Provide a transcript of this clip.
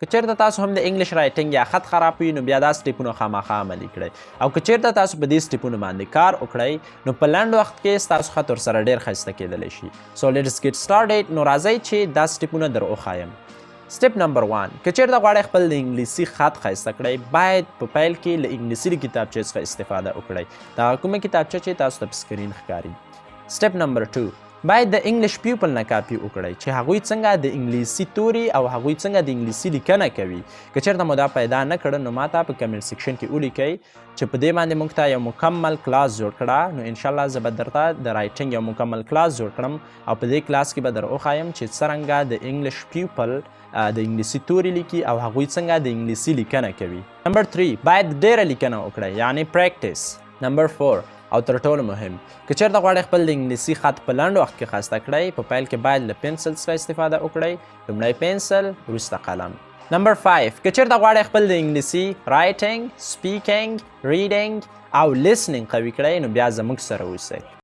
که چیرته تاسو هم د انګلیش رایټنګ یا خط خراب وي نو بیا دا سټیپونه خامخا عملي کړئ او که چیرته تاسو په دې سټیپونو باندې کار وکړئ نو په لنډ وخت کې ستاسو خط ورسره ډېر ښایسته کیدلی شي. سو لیټس ګیټ سټارټډ. نو راځئ چې دا سټیپونه در وښایم. سټیپ نمبر 1 که چیرته غواړئ خپل د انګلیسي خط ښایسته کړئ باید په پیل کې له انګلیسي د کتابچې څخه استفاده وکړئ. د هغه کومه کتابچه چې تاسو ته په سکرین ښکاري. سټیپ نمبر 2 باید د انګلیش پیپل نه کاپي وکړئ چې هغوی څنګه د انګلیسي توري او هغوی څنګه د انګلیسي لیکنه کوي. که چیرته مو دا پیدا نه کړه نو ماته په کمنټ سیکشن کې ولیکئ چې په دې باندې موږ ته یو مکمل کلاس جوړ کړه. نو انشاءالله زه به درته د رایټنګ یو مکمل کلاس جوړ کړم او په دې کلاس کې به در وښایم چې څرنګه د انګلیش پیپل د انګلیسي توري لیکي او هغوی څنګه د انګلیسي لیکنه کوي. نمبر 3 باید ډیره لیکنه وکړئ یعنی پریکټس. نمبر 4 او تر ټولو مهم که چیرته غواړئ خپل د انګلیسي خط په لنډ وخت کې ښایسته کړئ په پیل کې باید له پنسل څخه استفاده وکړئ. لومړی پنسل وروسته قلم. نمبر 5 که چیرته غواړئ خپل د انګلیسي رایټنګ، سپیکینګ، ریډینګ او لیسنینګ قوي کړئ نو بیا زموږ سره اوسئ.